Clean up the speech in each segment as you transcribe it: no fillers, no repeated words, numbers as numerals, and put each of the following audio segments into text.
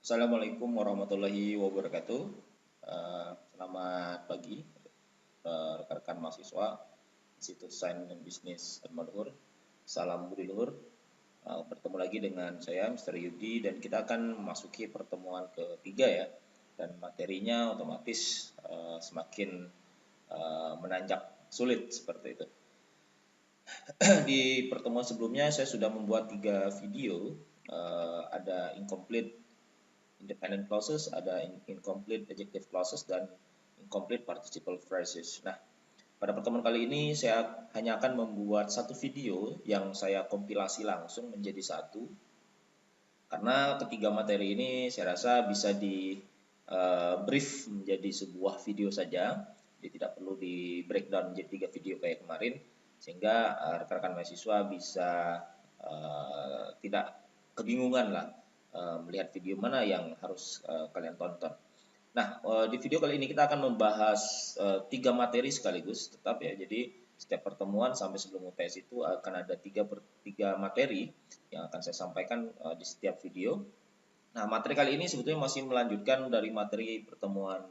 Assalamualaikum warahmatullahi wabarakatuh. Selamat pagi rekan-rekan mahasiswa Institut Sains dan Bisnis Al-Madhur. Salam budi luhur. Bertemu lagi dengan saya Mr. Yudi dan kita akan memasuki pertemuan ketiga ya. Dan materinya otomatis semakin menanjak sulit seperti itu. Di pertemuan sebelumnya saya sudah membuat 3 video, ada incomplete independent clauses, ada incomplete adjective clauses, dan incomplete participle phrases. Nah, pada pertemuan kali ini saya hanya akan membuat satu video yang saya kompilasi langsung menjadi satu. Karena ketiga materi ini saya rasa bisa di brief menjadi sebuah video saja. Jadi tidak perlu di breakdown menjadi 3 video kayak kemarin. Sehingga rekan-rekan mahasiswa bisa tidak kebingungan lah melihat video mana yang harus kalian tonton. Nah, di video kali ini kita akan membahas 3 materi sekaligus, tetap ya. Jadi setiap pertemuan sampai sebelum UTS itu akan ada 3 materi yang akan saya sampaikan di setiap video. Nah, materi kali ini sebetulnya masih melanjutkan dari materi pertemuan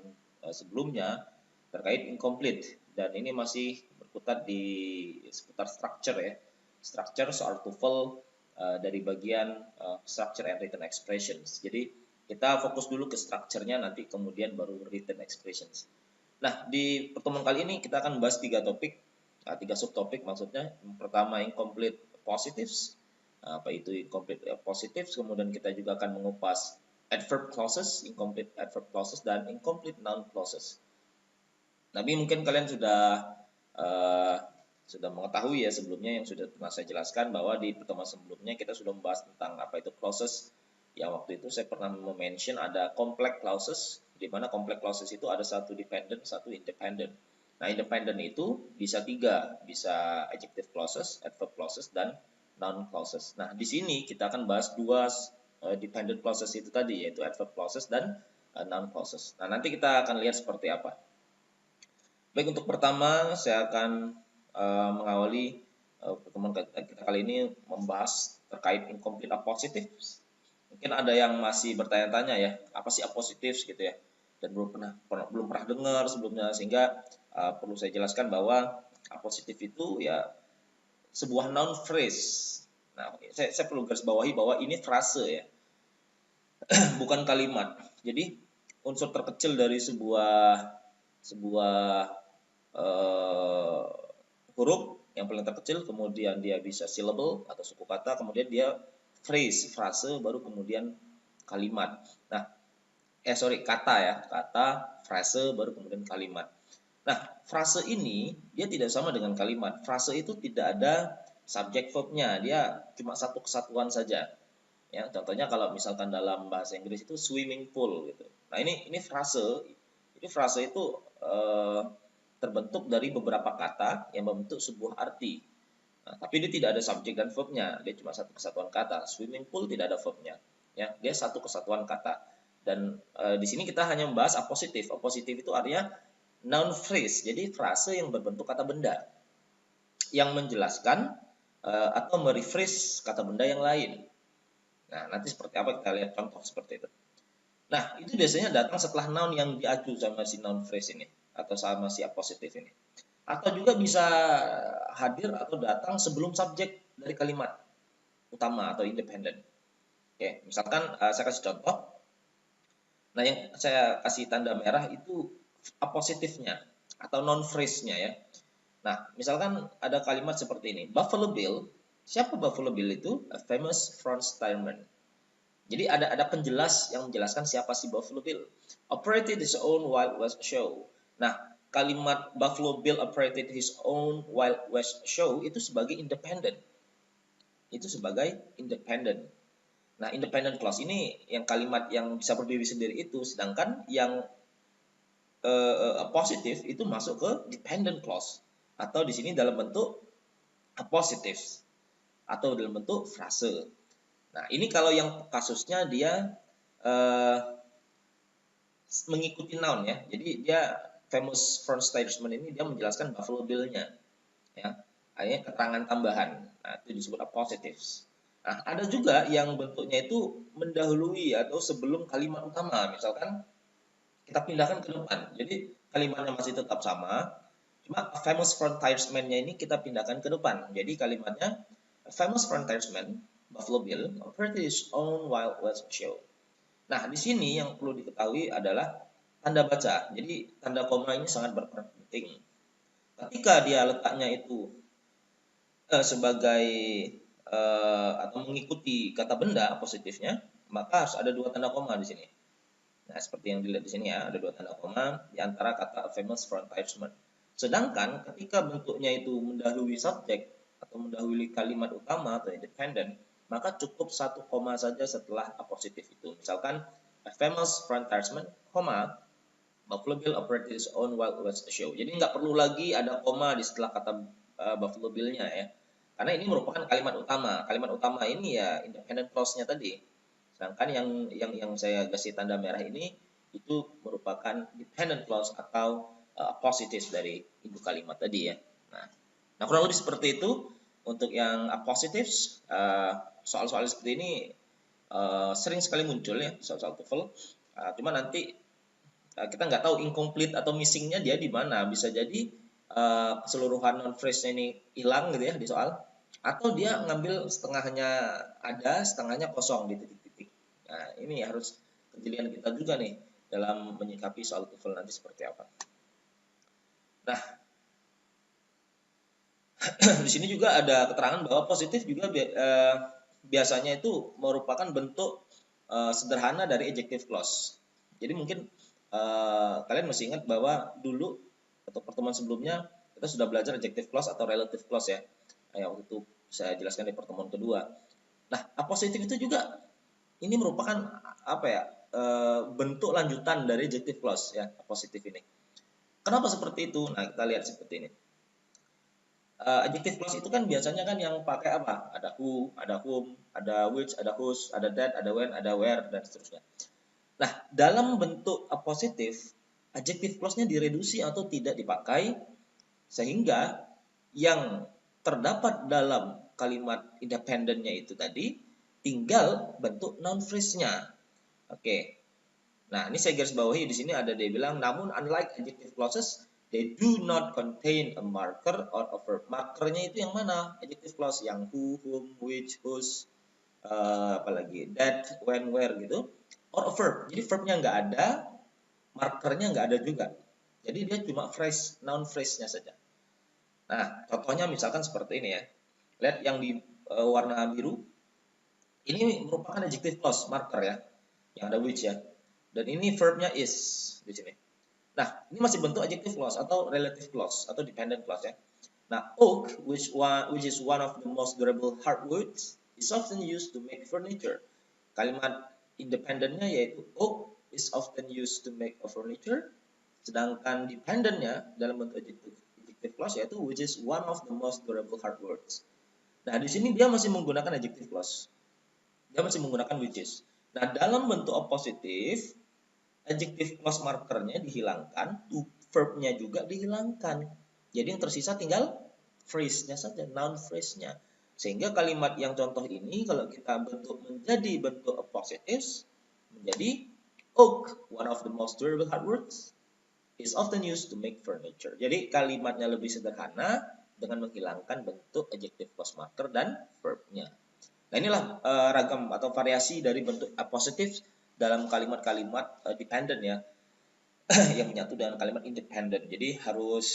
sebelumnya terkait incomplete, dan ini masih berkutat di seputar structure ya. Structure soal TOEFL dari bagian structure and written expressions. Jadi kita fokus dulu ke structure-nya, nanti kemudian baru written expressions. Nah, di pertemuan kali ini kita akan bahas 3 topik, 3 subtopik maksudnya. Yang pertama incomplete positives, apa itu incomplete positives, kemudian kita juga akan mengupas adverb clauses, incomplete adverb clauses, dan incomplete noun clauses. Tapi mungkin kalian sudah mengetahui ya sebelumnya, yang sudah pernah saya jelaskan bahwa di pertemuan sebelumnya kita sudah membahas tentang apa itu clauses. Yang waktu itu saya pernah mention ada complex clauses, di mana complex clauses itu ada satu dependent, satu independent. Nah, independent itu bisa 3, bisa adjective clauses, adverb clauses, dan noun clauses. Nah, di sini kita akan bahas 2 dependent clauses itu tadi, yaitu adverb clauses dan noun clauses. Nah, nanti kita akan lihat seperti apa. Baik, untuk pertama saya akan mengawali pertemuan kita kali ini membahas terkait incomplete appositives. Mungkin ada yang masih bertanya-tanya ya, apa sih appositives gitu ya, dan belum pernah dengar sebelumnya, sehingga perlu saya jelaskan bahwa appositive itu ya sebuah noun phrase. Nah, saya perlu garis bawahi bahwa ini frase ya, bukan kalimat. Jadi unsur terkecil dari sebuah huruf yang paling terkecil, kemudian dia bisa syllable atau suku kata, kemudian dia frase, baru kemudian kalimat. Nah, kata ya, kata, frase, baru kemudian kalimat. Nah, frase ini dia tidak sama dengan kalimat. Frase itu tidak ada subjek verbnya, dia cuma satu kesatuan saja. Ya, contohnya kalau misalkan dalam bahasa Inggris itu swimming pool gitu. Nah, ini frase. Jadi frase itu terbentuk dari beberapa kata yang membentuk sebuah arti. Nah, tapi dia tidak ada subjek dan verbnya, dia cuma satu kesatuan kata. Swimming pool tidak ada verbnya, ya, dia satu kesatuan kata. Dan di sini kita hanya membahas appositive. Appositive itu artinya noun phrase, jadi frase yang berbentuk kata benda yang menjelaskan atau merephrase kata benda yang lain. Nah, nanti seperti apa kita lihat contoh seperti itu. Nah, itu biasanya datang setelah noun yang diacu sama si noun phrase ini atau sama si appositive ini. Atau juga bisa hadir atau datang sebelum subjek dari kalimat utama atau independen. Oke, misalkan saya kasih contoh. Nah, yang saya kasih tanda merah itu appositifnya atau noun phrase-nya ya. Nah, misalkan ada kalimat seperti ini. Buffalo Bill. Siapa Buffalo Bill itu? A famous frontiersman. Jadi ada penjelas yang menjelaskan siapa si Buffalo Bill. Operated his own Wild West show. Nah, kalimat Buffalo Bill operated his own Wild West show itu sebagai independent. Itu sebagai independent. Nah, independent clause ini yang kalimat yang bisa berdiri sendiri itu, sedangkan yang positif itu masuk ke dependent clause, atau di sini dalam bentuk appositives atau dalam bentuk frase. Nah, ini kalau yang kasusnya dia mengikuti noun ya. Jadi dia famous frontiersman ini dia menjelaskan Buffalo Bill-nya. Ya. Hanya keterangan tambahan. Nah, itu disebut appositives. Nah, ada juga yang bentuknya itu mendahului atau sebelum kalimat utama. Misalkan kita pindahkan ke depan. Jadi kalimatnya masih tetap sama, cuma famous frontiersman-nya ini kita pindahkan ke depan. Jadi kalimatnya famous frontiersman Buffalo Bill operated his own Wild West show. Nah, di sini yang perlu diketahui adalah tanda baca. Jadi tanda koma ini sangat berperan penting. Ketika dia letaknya itu sebagai atau mengikuti kata benda positifnya, maka harus ada dua tanda koma di sini. Nah, seperti yang dilihat di sini ya, ada dua tanda koma di antara kata famous frontiersman. Sedangkan ketika bentuknya itu mendahului subjek atau mendahului kalimat utama atau independent, maka cukup satu koma saja setelah apositif itu. Misalkan a famous frontiersman, koma, Buffalo Bill operated his own Wild West show. Jadi nggak perlu lagi ada koma di setelah kata Buffalo Bill-nya ya. Karena ini merupakan kalimat utama. Kalimat utama ini ya independent clause-nya tadi. Sedangkan yang saya kasih tanda merah ini itu merupakan dependent clause atau positif dari ibu kalimat tadi ya. Nah, kurang lebih seperti itu untuk yang positif. Soal-soal seperti ini sering sekali muncul ya soal-soal TOEFL. Cuma nanti kita nggak tahu incomplete atau missingnya dia di mana. Bisa jadi keseluruhan non phrase-nya ini hilang gitu ya di soal, atau dia ngambil setengahnya ada, setengahnya kosong di titik-titik. Nah, ini harus kejelian kita juga nih dalam menyikapi soal TOEFL nanti seperti apa. Nah, di sini juga ada keterangan bahwa positif juga biasanya itu merupakan bentuk sederhana dari adjective clause. Jadi mungkin kalian masih ingat bahwa dulu atau pertemuan sebelumnya kita sudah belajar adjective clause atau relative clause ya. Waktu itu saya jelaskan di pertemuan kedua. Nah, apositif itu juga ini merupakan apa ya? Bentuk lanjutan dari adjective clause ya, apositif ini. Kenapa seperti itu? Nah, kita lihat seperti ini. Adjective clause itu kan biasanya kan yang pakai apa? Ada who, ada whom, ada which, ada whose, ada that, ada when, ada where, dan seterusnya. Nah, dalam bentuk apositif, adjective clause-nya direduksi atau tidak dipakai, sehingga yang terdapat dalam kalimat independentnya itu tadi tinggal bentuk noun phrase-nya. Oke. Nah, ini saya garis bawahi di sini ada dia bilang, namun unlike adjective clauses, they do not contain a marker or a verb. Markernya itu yang mana? Adjective clause yang who, whom, which, whose, apalagi that, when, where gitu. Or a verb. Jadi verbnya nggak ada, markernya nggak ada juga. Jadi dia cuma phrase, noun phrase-nya saja. Nah, contohnya misalkan seperti ini ya. Lihat yang di warna biru. Ini merupakan adjective clause, marker ya. Yang ada which ya. Dan ini verbnya is di sini. Nah, ini masih bentuk adjective clause atau relative clause atau dependent clause ya. Nah, oak, which is one of the most durable hardwoods, is often used to make furniture. Kalimat independentnya yaitu oak is often used to make a furniture. Sedangkan dependentnya dalam bentuk adjective clause yaitu which is one of the most durable hardwoods. Nah, di sini dia masih menggunakan adjective clause. Dia masih menggunakan which is. Nah, dalam bentuk positif, adjective clause markernya dihilangkan, verbnya juga dihilangkan. Jadi yang tersisa tinggal phrase-nya saja, noun phrase-nya. Sehingga kalimat yang contoh ini kalau kita bentuk menjadi bentuk positif, menjadi oak, one of the most durable hardwoods, is often used to make furniture. Jadi kalimatnya lebih sederhana dengan menghilangkan bentuk adjective clause marker dan verb-nya. Nah, inilah ragam atau variasi dari bentuk apositif dalam kalimat-kalimat dependent ya, yang menyatu dengan kalimat independent. Jadi harus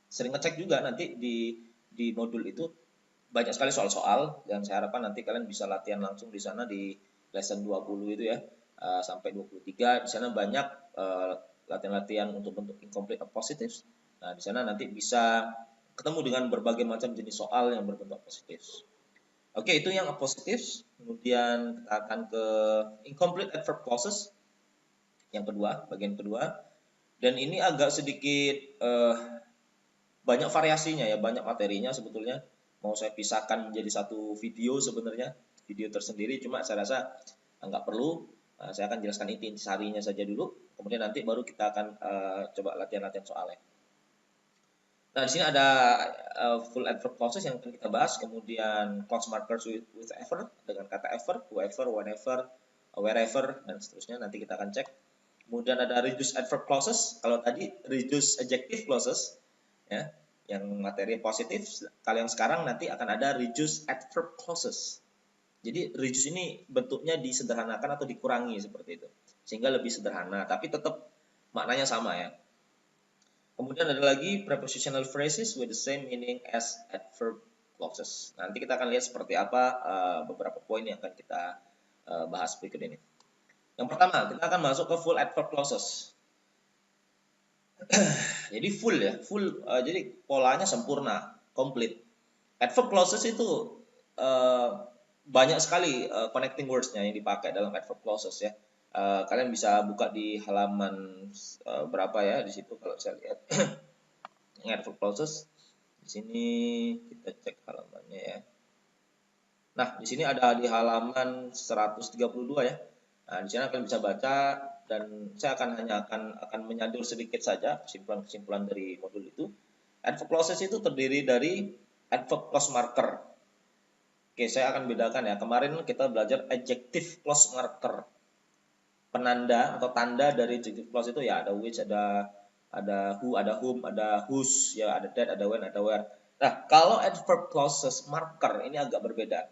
sering ngecek juga nanti di modul itu banyak sekali soal-soal, dan saya harapkan nanti kalian bisa latihan langsung di sana di lesson 20 itu ya, sampai 23. Di sana banyak latihan-latihan untuk bentuk incomplete positives. Nah, di sana nanti bisa ketemu dengan berbagai macam jenis soal yang berbentuk positif. Oke, itu yang positif. Kemudian kita akan ke incomplete adverb clauses. Yang kedua, bagian kedua. Dan ini agak sedikit banyak variasinya ya, banyak materinya sebetulnya. Mau saya pisahkan menjadi satu video sebenarnya, video tersendiri. Cuma saya rasa nggak perlu. Saya akan jelaskan intisarinya saja dulu. Kemudian nanti baru kita akan coba latihan-latihan soalnya. Nah, di sini ada full adverb clauses yang akan kita bahas, kemudian clause markers with ever dengan kata ever, whoever, whenever, wherever, dan seterusnya. Nanti kita akan cek. Kemudian ada reduced adverb clauses. Kalau tadi reduced adjective clauses, ya, yang materi positif. Kalau yang sekarang nanti akan ada reduced adverb clauses. Jadi reduce ini bentuknya disederhanakan atau dikurangi seperti itu, sehingga lebih sederhana, tapi tetap maknanya sama ya. Kemudian ada lagi prepositional phrases with the same meaning as adverb clauses. Nanti kita akan lihat seperti apa beberapa poin yang akan kita bahas berikut ini. Yang pertama, kita akan masuk ke full adverb clauses. Jadi full ya, jadi polanya sempurna, komplit. Adverb clauses itu banyak sekali connecting words-nya yang dipakai dalam adverb clauses ya. Kalian bisa buka di halaman berapa ya di situ kalau saya lihat. Adverb clauses. Di sini kita cek halamannya ya. Nah, di sini ada di halaman 132 ya. Nah, di sini kalian bisa baca dan saya akan menyandur sedikit saja kesimpulan-kesimpulan dari modul itu. Adverb clauses itu terdiri dari adverb clause marker. Oke, saya akan bedakan ya. Kemarin kita belajar adjective clause marker. Penanda atau tanda dari adjective clause itu ya ada which, ada who, ada whom, ada whose, ya ada that, ada when, ada where. Nah, kalau adverb clauses marker ini agak berbeda.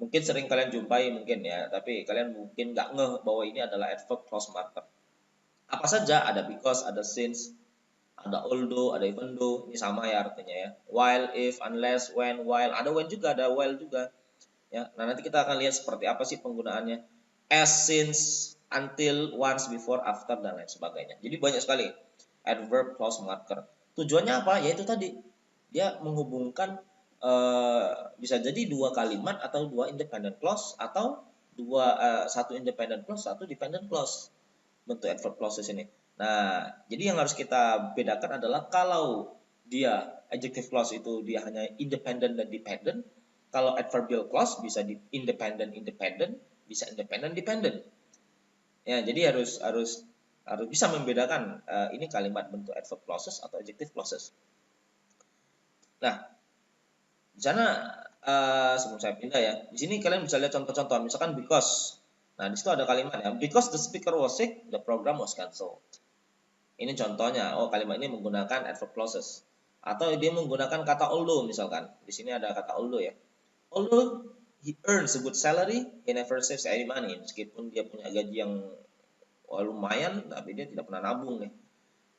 Mungkin sering kalian jumpai mungkin ya, tapi kalian mungkin nggak ngeh bahwa ini adalah adverb clause marker. Apa saja? Ada because, ada since, ada although, ada even though. Ini sama ya artinya ya. While, if, unless, when, while. Ada when juga, ada while juga. Ya, nah nanti kita akan lihat seperti apa sih penggunaannya. As, since, until, once, before, after, dan lain sebagainya. Jadi banyak sekali adverb clause marker. Tujuannya apa? Yaitu tadi dia menghubungkan bisa jadi dua kalimat atau dua independent clause atau satu independent clause, satu dependent clause bentuk adverb clauses ini. Nah, jadi yang harus kita bedakan adalah kalau dia adjective clause itu dia hanya independent dan dependent, kalau adverbial clause bisa di independent independent, bisa independent dependent. Ya, jadi harus bisa membedakan ini kalimat bentuk adverb clauses atau adjective clauses. Nah, di sana sebelum saya pindah ya, di sini kalian bisa lihat contoh-contoh, misalkan because. Nah, di situ ada kalimat ya, because the speaker was sick, the program was cancelled. Ini contohnya, kalimat ini menggunakan adverb clauses. Atau dia menggunakan kata although misalkan. Di sini ada kata although ya. Although he earns a good salary, he never saves any money. Meskipun dia punya gaji yang lumayan, tapi dia tidak pernah nabung nih.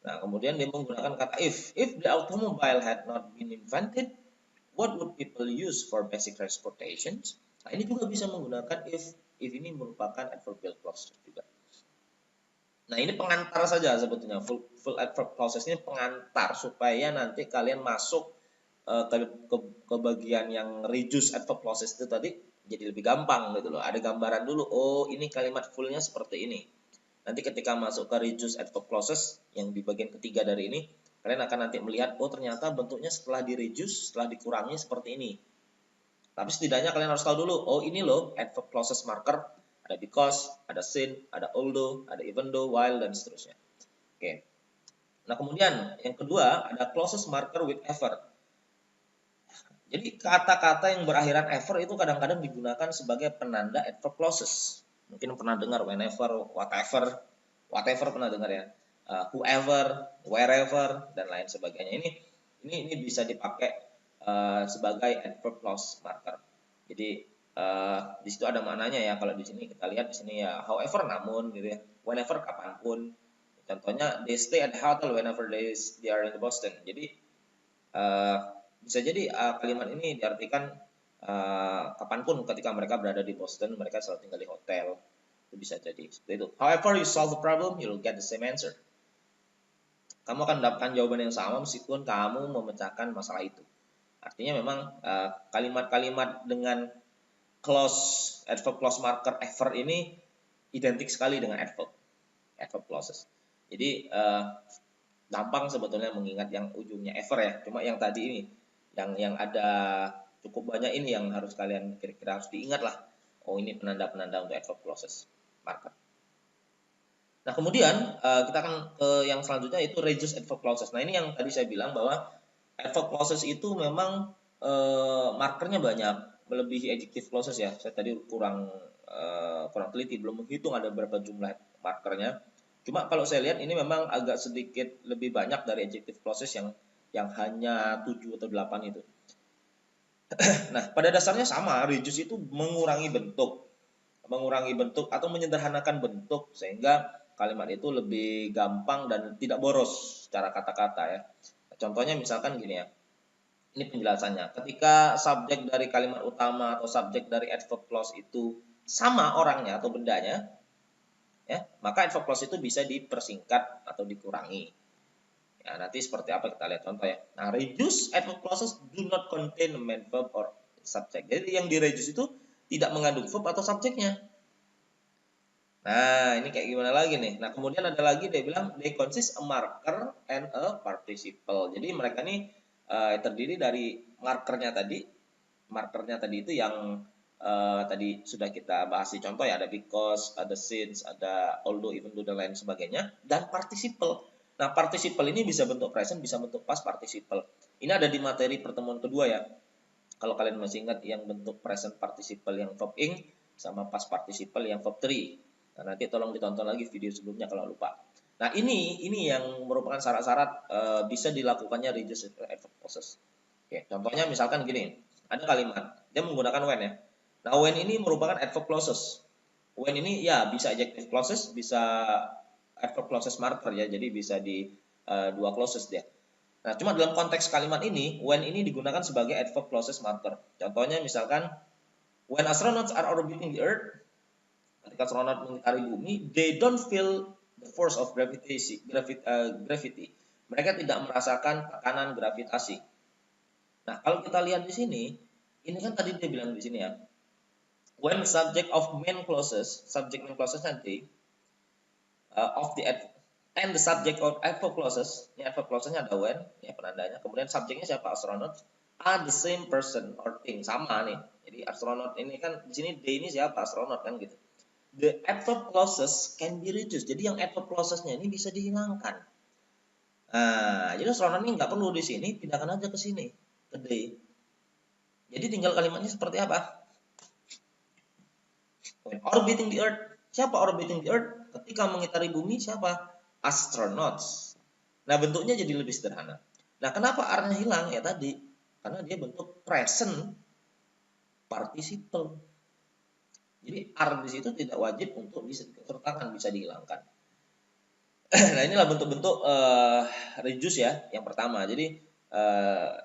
Nah, kemudian dia menggunakan kata if. If the automobile had not been invented, what would people use for basic transportation? Nah, ini juga bisa menggunakan if. If ini merupakan adverbial clause juga. Nah, ini pengantar saja sebetulnya. Full adverb clauses ini pengantar supaya nanti kalian masuk ke bagian yang reduce adverb clauses itu tadi jadi lebih gampang gitu loh. Ada gambaran dulu, oh ini kalimat fullnya seperti ini. Nanti ketika masuk ke reduce adverb clauses yang di bagian ketiga dari ini, kalian akan nanti melihat, oh ternyata bentuknya setelah di reduce, setelah dikurangi seperti ini. Tapi setidaknya kalian harus tahu dulu, oh ini loh adverb clauses marker, ada because, ada since, ada although, ada even though, while, dan seterusnya. Oke. Nah kemudian yang kedua ada clauses marker with ever. Jadi kata-kata yang berakhiran ever itu kadang-kadang digunakan sebagai penanda adverb clauses. Mungkin pernah dengar whenever, whatever pernah dengar ya. Whoever, wherever, dan lain sebagainya. Ini bisa dipakai sebagai adverb clause marker. Jadi di situ ada maknanya ya. Kalau di sini kita lihat di sini ya, however, namun gitu ya. Whenever, kapanpun. Contohnya they stay at the hotel whenever they are in Boston. Jadi bisa jadi kalimat ini diartikan kapanpun ketika mereka berada di Boston, mereka selalu tinggal di hotel. Itu bisa jadi seperti itu. However you solve the problem, you'll get the same answer. Kamu akan mendapatkan jawaban yang sama meskipun kamu memecahkan masalah itu. Artinya memang kalimat-kalimat dengan adverb clause marker ever ini identik sekali dengan adverb clauses. Jadi gampang sebetulnya mengingat yang ujungnya ever ya. Cuma yang tadi ini yang ada cukup banyak ini yang harus kalian kira-kira harus diingat lah. Oh ini penanda-penanda untuk adverb clauses marker. Nah, kemudian kita akan ke yang selanjutnya, itu reduce adverb clauses. Nah, ini yang tadi saya bilang bahwa adverb clauses itu memang markernya banyak, melebihi adjective clauses ya. Saya tadi kurang teliti, belum menghitung ada berapa jumlah markernya. Cuma kalau saya lihat ini memang agak sedikit lebih banyak dari adjective clauses yang hanya 7 atau 8 itu. Nah, pada dasarnya sama, reduce itu mengurangi bentuk atau menyederhanakan bentuk sehingga kalimat itu lebih gampang dan tidak boros secara kata-kata ya. Contohnya misalkan gini ya. Ini penjelasannya. Ketika subjek dari kalimat utama atau subjek dari adverb clause itu sama orangnya atau bendanya, ya, maka adverb clause itu bisa dipersingkat atau dikurangi. Ya, nanti seperti apa kita lihat contoh ya. Nah, reduce adverb clauses do not contain a main verb or subject. Jadi yang di reduce itu tidak mengandung verb atau subjeknya. Nah, ini kayak gimana lagi nih? Nah, kemudian ada lagi dia bilang they consist a marker and a participle. Jadi mereka ini terdiri dari markernya tadi. Markernya tadi itu yang tadi sudah kita bahas di contoh ya, ada because, ada since, ada although, even though dan lain sebagainya, dan participle. Nah, participle ini bisa bentuk present, bisa bentuk past participle. Ini ada di materi pertemuan kedua ya. Kalau kalian masih ingat yang bentuk present participle yang verb ing sama past participle yang verb 3. Nah, nanti tolong ditonton lagi video sebelumnya kalau lupa. Nah, ini yang merupakan syarat-syarat bisa dilakukannya reduce adverb clauses. Oke, contohnya misalkan gini, ada kalimat dia menggunakan when ya. Nah, when ini merupakan adverb clauses. When ini ya bisa adjective clauses, bisa adverb clauses marker ya. Jadi bisa di dua clauses dia. Nah, cuma dalam konteks kalimat ini, when ini digunakan sebagai adverb clauses marker. Contohnya misalkan, when astronauts are orbiting the Earth, ketika astronot mengitari bumi, they don't feel the force of gravity. Mereka tidak merasakan tekanan gravitasi. Nah, kalau kita lihat di sini, ini kan tadi dia bilang di sini ya, when subject of main clauses, subject main clauses nanti, of the and the subject of adverb clauses, ini adverb clausesnya ada when, ya penandanya, kemudian subjeknya siapa, astronaut, are the same person or thing, sama nih. Jadi astronaut ini kan di sini they ini siapa, astronaut kan gitu. The adverb clauses can be reduced. Jadi yang adverb clausesnya ini bisa dihilangkan. Nah, jadi astronaut ini nggak perlu di sini, pindahkan aja ke sini, ke they. Jadi tinggal kalimatnya seperti apa? Orbiting the Earth. Siapa orbiting the Earth? Ketika mengitari bumi siapa? Astronauts. Nah, bentuknya jadi lebih sederhana. Nah, kenapa R-nya hilang? Ya tadi, karena dia bentuk present participle. Jadi R di situ tidak wajib untuk disertakan, bisa dihilangkan. Nah, inilah bentuk-bentuk reduce ya, yang pertama. Jadi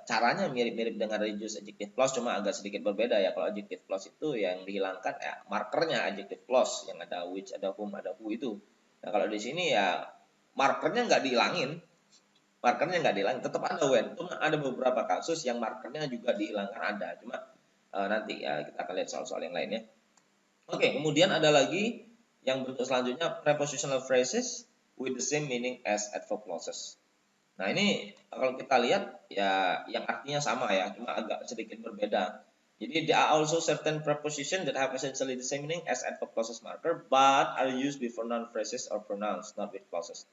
caranya mirip-mirip dengan reduce adjective clause, cuma agak sedikit berbeda ya. Kalau adjective clause itu yang dihilangkan ya markernya adjective clause, yang ada which, ada whom, ada who itu. Nah, kalau di sini ya markernya nggak dihilangin, tetap ada when. Cuma ada beberapa kasus yang markernya juga dihilangkan ada. Cuma nanti ya kita akan lihat soal-soal yang lainnya. Oke, kemudian ada lagi yang bentuk selanjutnya prepositional phrases with the same meaning as adverb clauses. Nah, ini kalau kita lihat ya yang artinya sama ya, cuma agak sedikit berbeda. Jadi there are also certain prepositions that have essentially the same meaning as adverb clauses marker but are used before noun phrases or pronouns, not with clauses.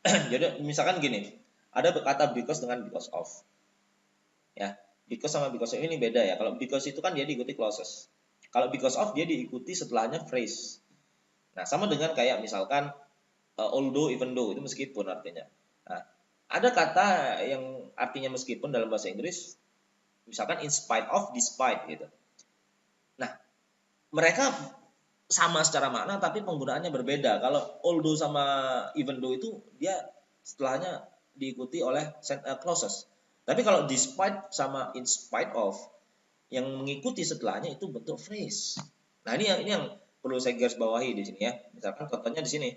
Jadi misalkan gini, ada kata because dengan because of. Ya, because sama because of ini beda ya. Kalau because itu kan dia diikuti clauses. Kalau because of dia diikuti setelahnya phrase. Nah, sama dengan kayak misalkan although, even though, itu meskipun artinya. Nah, ada kata yang artinya meskipun dalam bahasa Inggris, misalkan in spite of, despite gitu. Nah, mereka sama secara makna tapi penggunaannya berbeda. Kalau although sama even though itu dia setelahnya diikuti oleh clauses. Tapi kalau despite sama in spite of, yang mengikuti setelahnya itu bentuk phrase. Nah, ini yang perlu saya garis bawahi di sini ya. Misalkan contohnya di sini.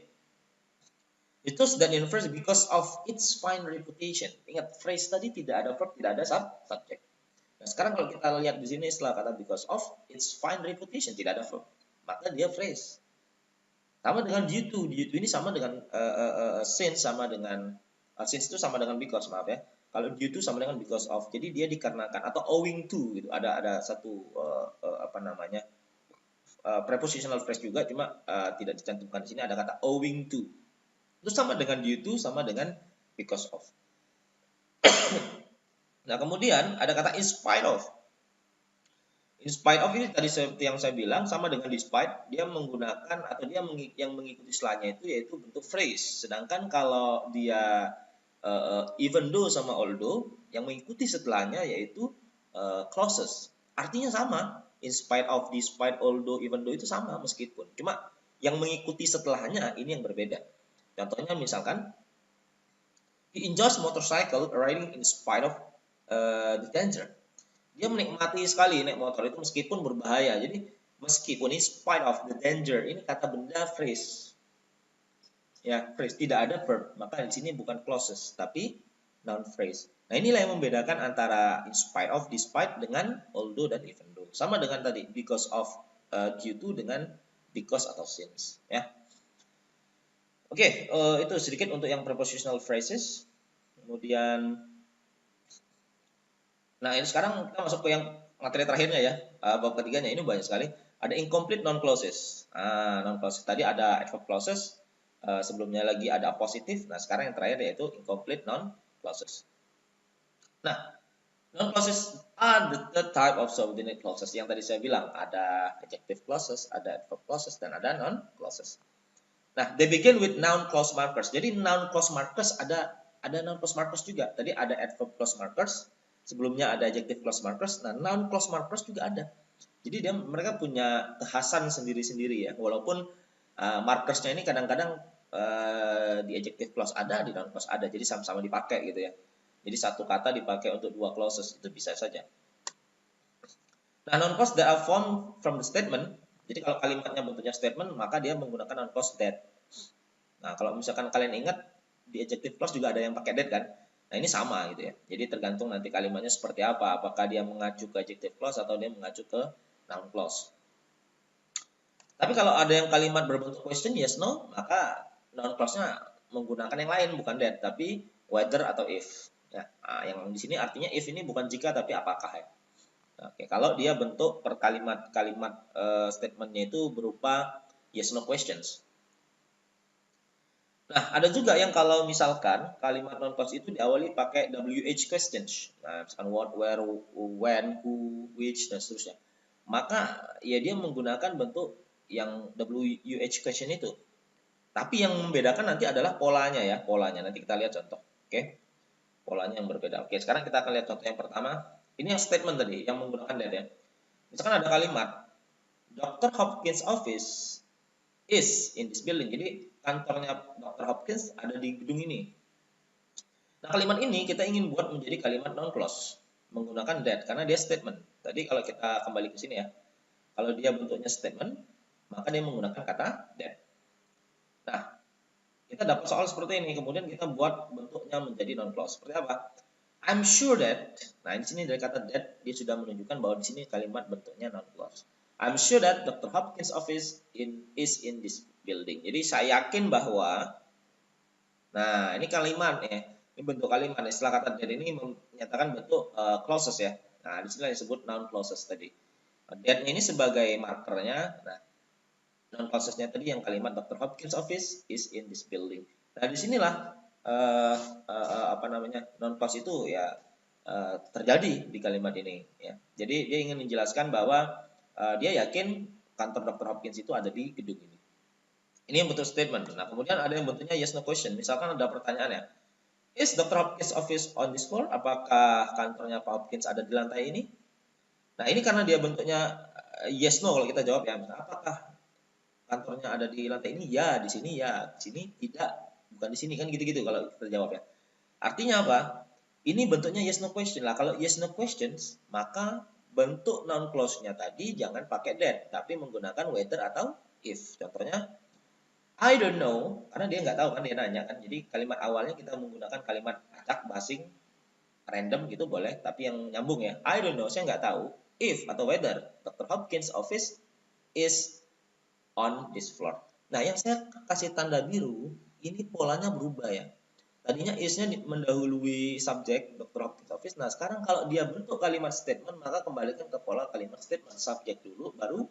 It was done in phrase because of its fine reputation. Ingat, phrase tadi tidak ada verb, tidak ada subject. Nah, sekarang kalau kita lihat di sini setelah kata because of its fine reputation, tidak ada verb, maka dia phrase. Sama dengan due to ini sama dengan since, sama dengan since itu sama dengan because, maaf ya. Kalau due to sama dengan because of, jadi dia dikarenakan atau owing to gitu. Ada satu apa namanya prepositional phrase juga, cuma tidak dicantumkan di sini. Ada kata owing to. Itu sama dengan due to, sama dengan because of. Nah, kemudian ada kata in spite of. In spite of ini tadi seperti yang saya bilang, sama dengan despite, dia menggunakan atau dia yang mengikuti setelahnya itu yaitu bentuk phrase. Sedangkan kalau dia even though sama although, yang mengikuti setelahnya yaitu clauses. Artinya sama, in spite of, despite, although, even though itu sama meskipun. Cuma yang mengikuti setelahnya ini yang berbeda. Contohnya misalkan, he enjoys motorcycle riding in spite of the danger. Dia menikmati sekali naik motor itu meskipun berbahaya. Jadi meskipun, in spite of the danger, ini kata benda phrase. Ya, phrase, tidak ada verb. Maka di sini bukan clauses, tapi noun phrase. Nah, inilah yang membedakan antara in spite of, despite dengan although dan even though. Sama dengan tadi, because of, due to dengan because atau since. Ya. Oke, itu sedikit untuk yang prepositional phrases. Kemudian, nah ini sekarang kita masuk ke yang materi terakhirnya ya, bab ketiganya. Ini banyak sekali. Ada incomplete non clauses. Non clauses tadi ada adverb clauses, sebelumnya lagi ada positif. Nah sekarang yang terakhir yaitu incomplete non clauses. Nah, non clauses are the third type of subordinate clauses. Yang tadi saya bilang ada adjective clauses, ada adverb clauses, dan ada non clauses. Nah, they begin with noun clause markers. Jadi noun clause markers ada noun clause markers juga. Tadi ada adverb clause markers, sebelumnya ada adjective clause markers. Nah, noun clause markers juga ada. Jadi mereka punya kekhasan sendiri-sendiri ya. Walaupun markersnya ini kadang-kadang di adjective clause ada, di noun clause ada. Jadi sama-sama dipakai gitu ya. Jadi satu kata dipakai untuk dua clauses itu bisa saja. Nah, noun clause that are formed from the statement. Jadi kalau kalimatnya bentuknya statement, maka dia menggunakan noun clause that. Nah, kalau misalkan kalian ingat di adjective clause juga ada yang pakai that kan. Nah, ini sama gitu ya. Jadi tergantung nanti kalimatnya seperti apa. Apakah dia mengacu ke adjective clause atau dia mengacu ke noun clause. Tapi kalau ada yang kalimat berbentuk question yes no, maka noun clause-nya menggunakan yang lain bukan that, tapi whether atau if. Ya, nah, yang di sini artinya if ini bukan jika tapi apakah ya. Oke, kalau dia bentuk per kalimat statementnya itu berupa yes no questions. Nah, ada juga yang kalau misalkan kalimat non clause itu diawali pakai WH questions. Nah, misalkan what, where, when, who, which, dan seterusnya. Maka ya dia menggunakan bentuk yang WH question itu. Tapi yang membedakan nanti adalah polanya ya, polanya. Nanti kita lihat contoh. Oke. Polanya yang berbeda. Oke, sekarang kita akan lihat contoh yang pertama. Ini yang statement tadi, yang menggunakan that ya. Misalkan ada kalimat, Dr. Hopkins office is in this building. Jadi kantornya Dr. Hopkins ada di gedung ini. Nah, kalimat ini kita ingin buat menjadi kalimat non clause menggunakan that karena dia statement. Tadi kalau kita kembali ke sini ya. Kalau dia bentuknya statement, maka dia menggunakan kata that. Nah, kita dapat soal seperti ini, kemudian kita buat bentuknya menjadi non clause. Seperti apa? I'm sure that. Nah, di sini dari kata that dia sudah menunjukkan bahwa di sini kalimat bentuknya non clause. I'm sure that Dr. Hopkins office is in this building. Jadi saya yakin bahwa, nah ini kalimat ya, ini bentuk kalimat. Setelah kata that ini menyatakan bentuk clauses ya. Nah, di sini disebut noun clauses tadi. That-nya ini sebagai markernya. Nah, noun clausesnya tadi yang kalimat Dr. Hopkins office is in this building. Nah, disinilah non clause itu ya terjadi di kalimat ini ya. Jadi dia ingin menjelaskan bahwa dia yakin kantor Dr. Hopkins itu ada di gedung ini. Ini yang bentuk statement. Nah, kemudian ada yang bentuknya yes no question. Misalkan ada pertanyaannya, is Dr. Hopkins office on this floor? Apakah kantornya Pak Hopkins ada di lantai ini? Nah, ini karena dia bentuknya yes no kalau kita jawab ya. Apakah kantornya ada di lantai ini? Ya, di sini ya, di sini tidak, bukan di sini kan gitu-gitu kalau kita jawab ya. Artinya apa? Ini bentuknya yes no question lah. Kalau yes no questions, maka bentuk noun clause-nya tadi jangan pakai that, tapi menggunakan whether atau if. Contohnya, I don't know, karena dia nggak tahu kan, dia nanya kan. Jadi kalimat awalnya kita menggunakan kalimat acak, basing, random gitu boleh, tapi yang nyambung ya. I don't know, saya nggak tahu if atau whether Dr. Hopkins office is on this floor. Nah, yang saya kasih tanda biru, ini polanya berubah ya. Tadinya is-nya mendahului subjek Dr. Hopkins office. Nah, sekarang kalau dia bentuk kalimat statement, maka kembalikan ke pola kalimat statement. Subjek dulu, baru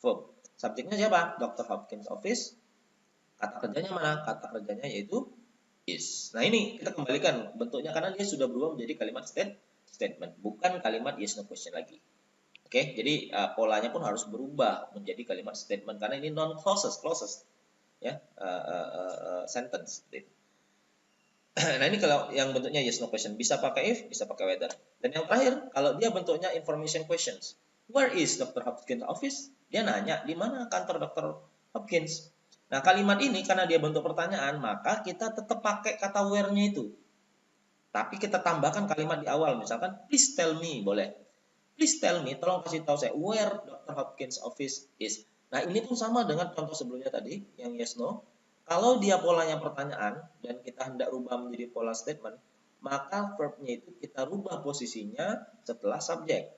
verb. Subjeknya siapa? Dr. Hopkins Office. Kata kerjanya mana? Kata kerjanya yaitu is. Nah ini kita kembalikan bentuknya karena dia sudah berubah menjadi kalimat statement, bukan kalimat yes no question lagi. Oke, jadi polanya pun harus berubah menjadi kalimat statement karena ini non clauses ya, sentence. Nah ini kalau yang bentuknya yes no question bisa pakai if, bisa pakai whether. Dan yang terakhir kalau dia bentuknya information questions, where is Dr. Hopkins office? Dia nanya di mana kantor Dr. Hopkins. Nah kalimat ini karena dia bentuk pertanyaan maka kita tetap pakai kata where-nya itu. Tapi kita tambahkan kalimat di awal misalkan please tell me, boleh. Please tell me, tolong kasih tahu saya where Dr. Hopkins office is. Nah ini pun sama dengan contoh sebelumnya tadi yang yes no. Kalau dia polanya pertanyaan dan kita hendak rubah menjadi pola statement, maka verbnya itu kita rubah posisinya setelah subjek.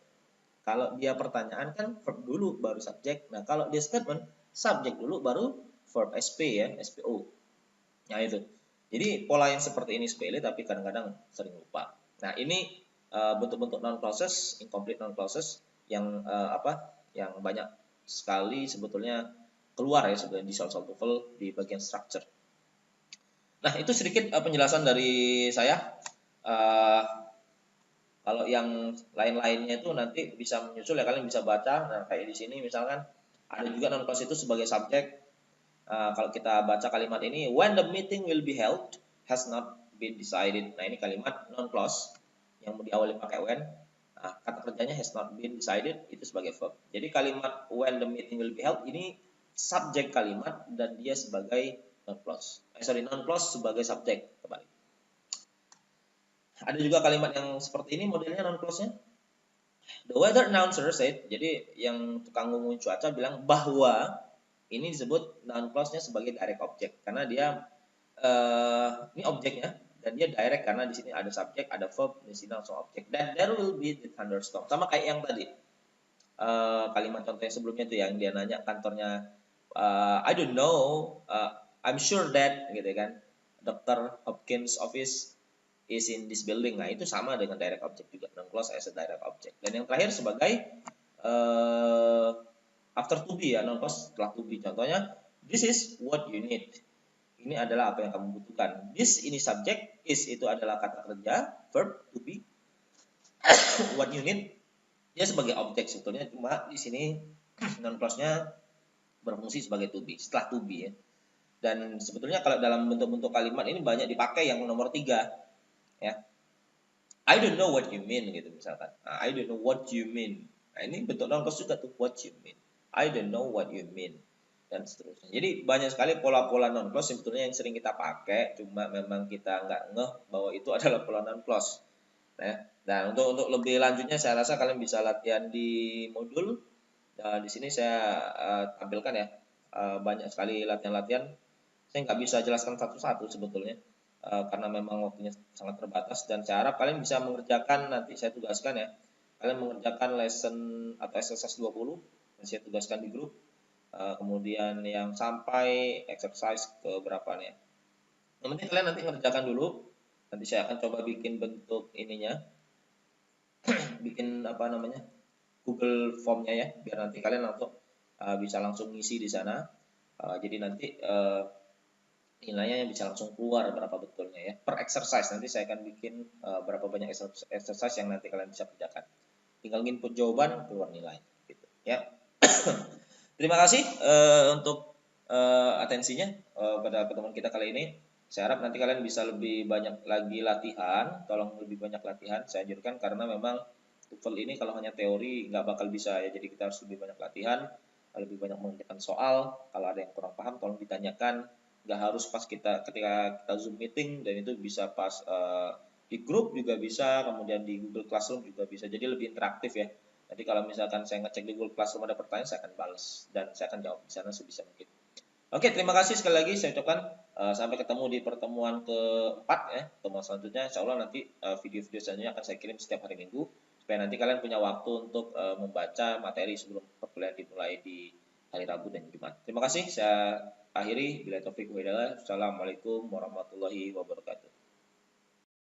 Kalau dia pertanyaan kan verb dulu baru subjek. Nah kalau dia statement, subjek dulu baru verb SP ya, SPO. Nah itu. Jadi pola yang seperti ini sepele tapi kadang-kadang sering lupa. Nah ini bentuk-bentuk non clauses, incomplete non clauses yang yang banyak sekali sebetulnya keluar ya sebenarnya di soal TOEFL di bagian structure. Nah itu sedikit penjelasan dari saya. Kalau yang lain-lainnya itu nanti bisa menyusul ya, kalian bisa baca. Nah kayak di sini misalkan ada juga non clause itu sebagai subjek. Kalau kita baca kalimat ini, when the meeting will be held has not been decided. Nah ini kalimat non clause yang diawali pakai when. Kata kerjanya has not been decided itu sebagai verb. Jadi kalimat when the meeting will be held ini subjek kalimat dan dia sebagai non clause. Non clause sebagai subjek kembali. Ada juga kalimat yang seperti ini modelnya non clause-nya. The weather announcer said, jadi yang tukang ngumumin cuaca bilang bahwa ini disebut noun clause-nya sebagai direct object karena dia ini objeknya dan dia direct karena di sini ada subjek, ada verb, di sini langsung objek. Dan there will be the thunderstorm. Sama kayak yang tadi. Kalimat contoh yang sebelumnya itu yang dia nanya kantornya I don't know, I'm sure that gitu kan. Dr. Hopkins office is in this building. Nah, itu sama dengan direct object juga, non clause as a direct object. Dan yang terakhir sebagai after to be ya, non clause setelah to be. Contohnya, this is what you need. Ini adalah apa yang kamu butuhkan. This ini subject, is itu adalah kata kerja, verb to be. What you need dia sebagai objek sebetulnya, cuma di sini non clause-nya berfungsi sebagai to be, setelah to be ya. Dan sebetulnya kalau dalam bentuk-bentuk kalimat ini banyak dipakai yang nomor 3 ya. I don't know what you mean gitu misalkan. I don't know what you mean. Nah, ini bentuk non clause juga tuh what you mean. I don't know what you mean dan seterusnya. Jadi banyak sekali pola-pola non clause sebetulnya yang sering kita pakai, cuma memang kita nggak ngeh bahwa itu adalah pola non clause. Nah, untuk lebih lanjutnya saya rasa kalian bisa latihan di modul. Di sini saya tampilkan ya banyak sekali latihan-latihan. Saya nggak bisa jelaskan satu-satu sebetulnya karena memang waktunya sangat terbatas dan saya harap kalian bisa mengerjakan, nanti saya tugaskan ya, kalian mengerjakan lesson atau exercise 20 yang saya tugaskan di grup, kemudian yang sampai exercise ke berapa nih ya. Yang penting kalian nanti mengerjakan dulu, nanti saya akan coba bikin bentuk ininya bikin Google Form-nya ya, biar nanti kalian langsung bisa langsung ngisi di sana. Jadi nanti nilainya yang bisa langsung keluar berapa betulnya ya per exercise. Nanti saya akan bikin berapa banyak exercise yang nanti kalian bisa kerjakan. Tinggal input jawaban, keluar nilai gitu ya. Terima kasih untuk atensinya pada pertemuan kita kali ini. Saya harap nanti kalian bisa lebih banyak lagi latihan, tolong lebih banyak latihan saya anjurkan, karena memang TOEFL ini kalau hanya teori nggak bakal bisa ya, jadi kita harus lebih banyak latihan, lebih banyak mengerjakan soal. Kalau ada yang kurang paham tolong ditanyakan, nggak harus pas ketika kita Zoom meeting, dan itu bisa pas di grup juga bisa, kemudian di Google Classroom juga bisa, jadi lebih interaktif ya. Jadi kalau misalkan saya ngecek di Google Classroom ada pertanyaan, saya akan balas dan saya akan jawab di sana sebisa mungkin. Oke, terima kasih sekali lagi. Saya ucapkan sampai ketemu di pertemuan keempat ya. Pertemuan selanjutnya, insya Allah nanti video-video selanjutnya akan saya kirim setiap hari Minggu, supaya nanti kalian punya waktu untuk membaca materi sebelum perkuliahan dimulai di hari Rabu dan Jumat. Terima kasih. Saya akhiri. Bila taufik wa hidayah. Assalamualaikum warahmatullahi wabarakatuh.